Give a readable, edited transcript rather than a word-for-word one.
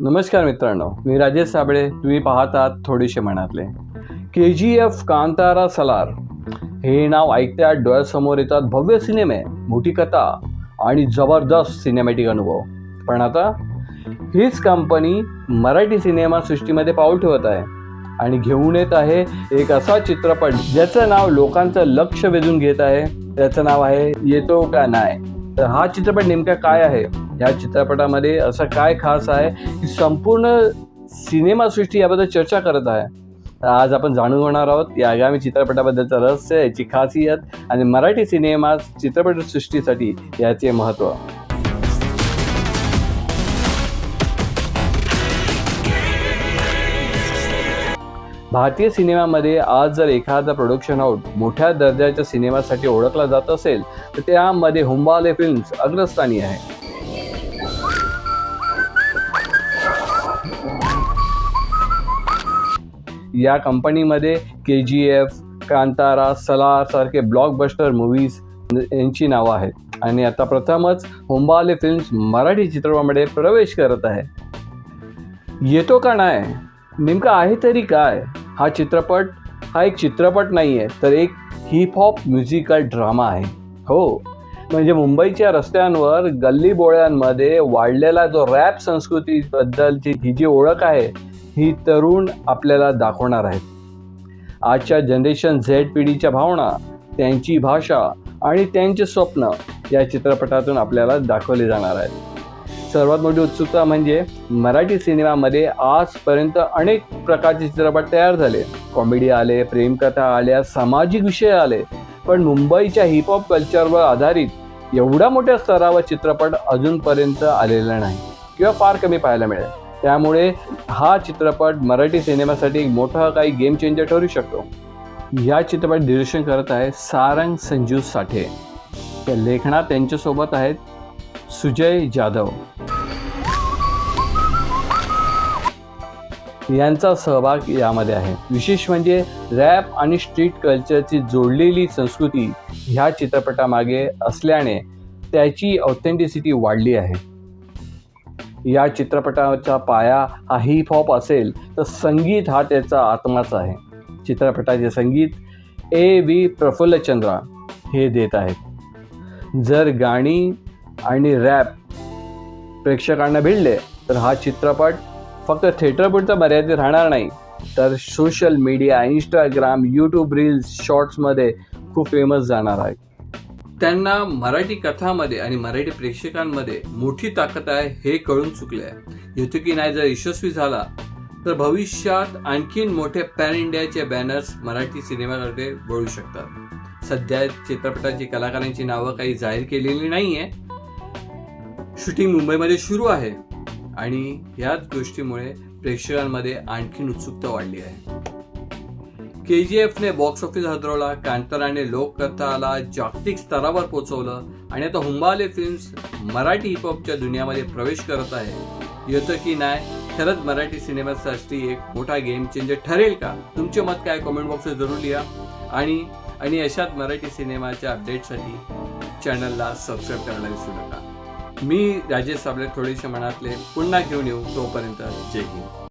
नमस्कार मित्रांनो, मी राजेश साबळे. तुम्ही पाहतात थोडेसे मनातले. KGF, कांतारा, सलार हे नाव ऐकत्यात डोळ्यासमोर येतात भव्य सिनेमे, मोठी कथा आणि जबरदस्त सिनेमॅटिक अनुभव. पण आता हीच कंपनी मराठी सिनेमासृष्टीमध्ये पाऊल ठेवत आहे आणि घेऊन येत आहे एक असा चित्रपट ज्याचं नाव लोकांचं लक्ष वेधून घेत आहे. त्याचं नाव आहे येतो का नाय. तर हा चित्रपट नेमका काय आहे, या चित्रपटामध्ये असं काय खास आहे की संपूर्ण सिनेमासृष्टी याबद्दल चर्चा करत आहे. तर आज आपण जाणून घेणार आहोत या आगामी चित्रपटाबद्दलचं रहस्य, याची खासियत आणि मराठी सिनेमा चित्रपटसृष्टीसाठी याचे महत्त्व. भारतीय सिनेमामध्ये आज जर एखादा प्रोडक्शन हाऊस मोठ्या दर्जाच्या सिनेमासाठी ओळखला जात असेल तर त्यामध्ये हुंबाले फिल्म्स अग्रस्थानी आहे. या कंपनीमध्ये KGF, कांतारा, सलार सारखे ब्लॉकबस्टर मूव्हीज यांची नावं आहेत आणि आता प्रथमच हुंबाले फिल्म्स मराठी चित्रपटामध्ये प्रवेश करत आहे. येतो का नाय नेमका आहे तरी काय? हा चित्रपट एक चित्रपट नाही आहे, तर एक हिप-हॉप म्युझिकल ड्रामा आहे. हो, म्हणजे मुंबईच्या रस्त्यांवर गल्लीबोळ्यांमध्ये वाढलेला जो रॅप संस्कृतीबद्दलची ही जी ओळख आहे, ही तरुण आपल्याला दाखवणार आहेत. आजच्या जनरेशन झेड पिढीच्या भावना, त्यांची भाषा आणि त्यांचे स्वप्न या चित्रपटातून आपल्याला दाखवले जाणार आहेत. सर्वात मोठी उत्सुकता म्हणजे मराठी सिनेमामध्ये आजपर्यंत अनेक प्रकारचे चित्रपट तयार झाले. कॉमेडी आले, प्रेमकथा आल्या, सामाजिक विषय आले, पण मुंबईच्या हिपहॉप कल्चरवर आधारित एवढ्या मोठ्या स्तरावर चित्रपट अजूनपर्यंत आलेला नाही किंवा फार कमी पाहायला मिळेल. त्यामुळे हा चित्रपट मराठी सिनेमासाठी एक मोठा काही गेम चेंजर ठरू शकतो. या चित्रपट दिग्दर्शन करत आहे सारंग संजू साठे. त्या लेखनात त्यांच्यासोबत आहेत सुजय जाधव यांचा सहभाग यामध्ये आहे. विशेष म्हणजे रॅप आणि स्ट्रीट कल्चरची जोडलेली संस्कृती ह्या चित्रपटामागे असल्याने त्याची ऑथेंटिसिटी वाढली आहे. या चित्रपटाचा पाया हा हिप-हॉप असेल तर संगीत हा त्याचा आत्माच आहे. चित्रपटाचे संगीत A.V. प्रफुल्लचंद्र हे देत आहेत. जर गाणी आणि रॅप प्रेक्षकांना भिडले तर हा चित्रपट फक्त थिएटरपुरता मर्यादित राहणार नाही, तर social media, Instagram, YouTube reels, शॉर्ट्समध्ये खूप फेमस जाणार आहे. त्यांना मराठी कथामध्ये आणि मराठी प्रेक्षकांमध्ये मोठी ताकद आहे हे कळून चुकले आहे. येतो की नाय जर यशस्वी झाला तर भविष्यात आणखीन मोठे पॅन इंडियाचे बॅनर्स मराठी सिनेमाकडे वळू शकतात. सध्या चित्रपटाची कलाकारांची नावं काही जाहीर केलेली नाही आहे. शूटिंग मुंबईमध्ये सुरू आहे आणि याच गोष्टीमुळे प्रेक्षकांमध्ये आणखीन उत्सुकता वाढली आहे. KGFने बॉक्स ऑफिस हादरवला, कांताराने लोककथाला जागतिक स्तरावर पोहोचवलं आणि आता हुंबाले फिल्म्स मराठी हिपहॉपच्या दुनियामध्ये प्रवेश करत आहे. येतं की नाही खरंच मराठी सिनेमासाठी एक मोठा गेम चेंजर ठरेल का? तुमचे मत काय कमेंट बॉक्सवर जरूर लिहा आणि अशाच मराठी सिनेमाच्या अपडेटसाठी चॅनलला सबस्क्राईब करायला विसरू नका. मी राजेश साबळे थोडेसे मनातले पुन्हा घेऊन येऊ. तोपर्यंत जय हिंद.